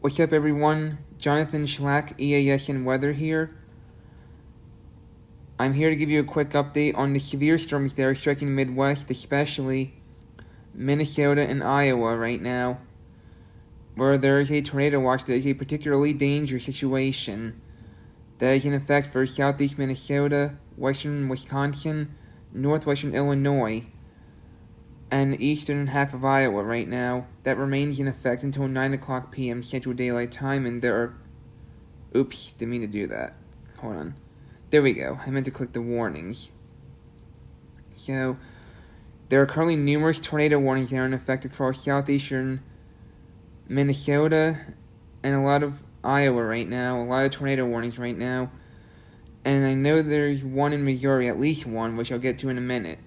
What's up, everyone? Jonathan Schlack, EAS&Weather here. I'm here to give you a quick update on the severe storms that are striking the Midwest, especially Minnesota and Iowa right now, where there is a tornado watch that is a particularly dangerous situation that is in effect for southeast Minnesota, western Wisconsin, northwestern Illinois, and the eastern half of Iowa right now. That remains in effect until 9 o'clock p.m. Central Daylight Time, and there are... Oops, didn't mean to do that. Hold on. There we go. I meant to click the warnings. So, there are currently numerous tornado warnings that are in effect across southeastern Minnesota and a lot of Iowa right now. A lot of tornado warnings right now. And I know there's one in Missouri, at least one, which I'll get to in a minute.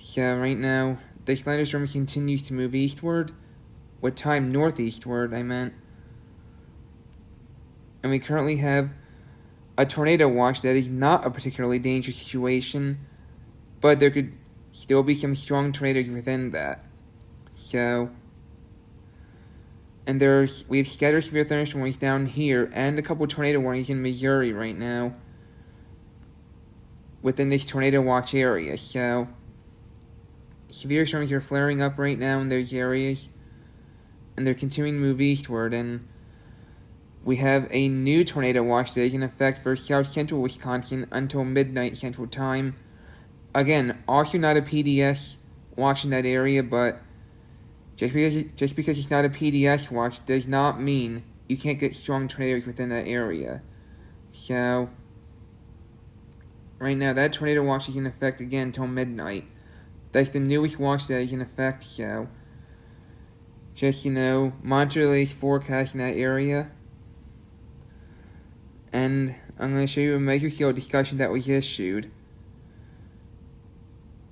So right now, this thunderstorm continues to move eastward, with time northeastward, I meant. And we currently have a tornado watch that is not a particularly dangerous situation, but there could still be some strong tornadoes within that. So, and we have scattered severe thunderstorm warnings down here, and a couple tornado warnings in Missouri right now, within this tornado watch area. So, severe storms are flaring up right now in those areas, and they're continuing to move eastward, and we have a new tornado watch that is in effect for south central Wisconsin until midnight Central Time. Again, also not a PDS watch in that area, but just because it's not a PDS watch does not mean you can't get strong tornadoes within that area. So, right now, that tornado watch is in effect again until midnight. That's the newest watch that is in effect, so just, monitor the latest forecast in that area. And I'm going to show you a major scale discussion that was issued,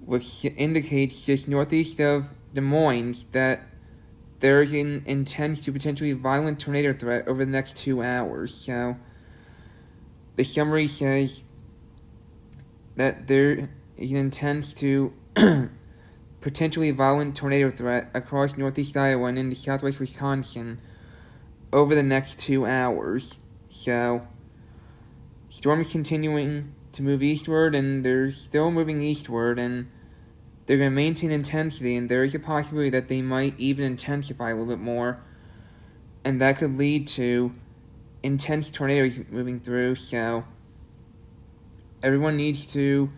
which indicates just northeast of Des Moines that there is an intense to potentially violent tornado threat over the next 2 hours. So, the summary says that there is an intense to potentially violent tornado threat across northeast Iowa and into southwest Wisconsin over the next 2 hours. So, storm is continuing to move eastward, and they're still moving eastward, and they're going to maintain intensity, and there is a possibility that they might even intensify a little bit more, and that could lead to intense tornadoes moving through. So everyone needs to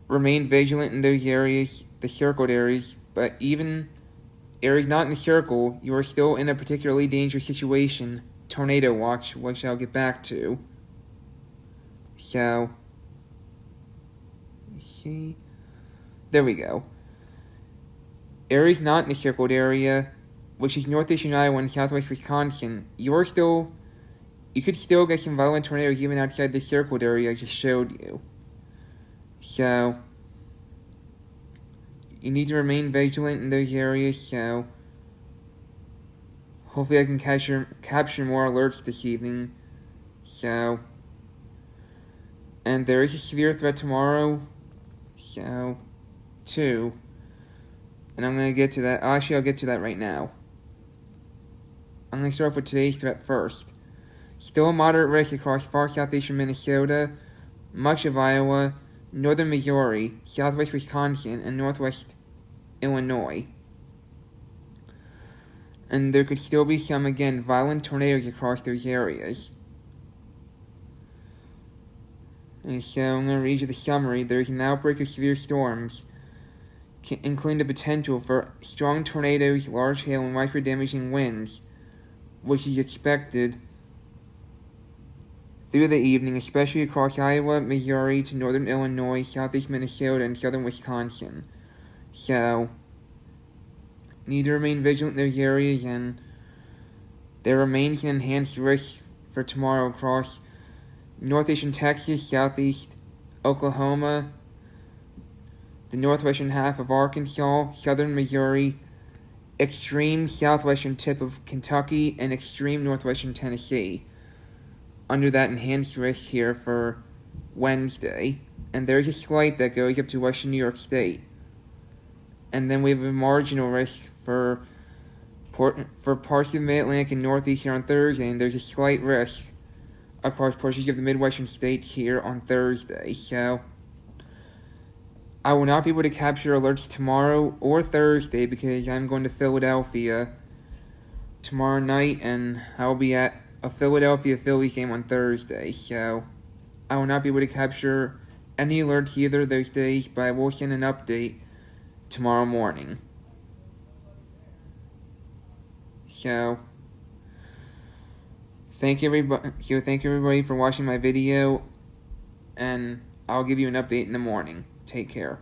remain vigilant in those areas, the circled areas, but even areas not in the circle, you are still in a particularly dangerous situation. Tornado watch, which I'll get back to. So, see, there we go. Areas not in the circled area, which is northeastern Iowa and southwest Wisconsin, you could still get some violent tornadoes even outside the circled area I just showed you. So, you need to remain vigilant in those areas, so hopefully I can capture more alerts this evening. So, and there is a severe threat tomorrow, so, too. And I'm going to get to that. Actually, I'll get to that right now. I'm going to start off with today's threat first. Still a moderate risk across far southeastern Minnesota, much of Iowa, northern Missouri, southwest Wisconsin, and northwest Illinois. And there could still be some, again, violent tornadoes across those areas. And so I'm going to read you the summary. There is an outbreak of severe storms, including the potential for strong tornadoes, large hail, and micro-damaging winds, which is expected through the evening, especially across Iowa, Missouri, to northern Illinois, southeast Minnesota, and southern Wisconsin. So, need to remain vigilant in those areas, and there remains an enhanced risk for tomorrow across northeastern Texas, southeast Oklahoma, the northwestern half of Arkansas, southern Missouri, extreme southwestern tip of Kentucky, and extreme northwestern Tennessee, under that enhanced risk here for Wednesday. And there's a slight that goes up to western New York State. And then we have a marginal risk for for parts of the Mid-Atlantic and Northeast here on Thursday, and there's a slight risk across portions of the Midwestern states here on Thursday. So I will not be able to capture alerts tomorrow or Thursday because I'm going to Philadelphia tomorrow night, and I will be at a Philadelphia Phillies game on Thursday. So I will not be able to capture any alerts either of those days, but I will send an update tomorrow morning. So thank you everybody for watching my video, and I'll give you an update in the morning. Take care.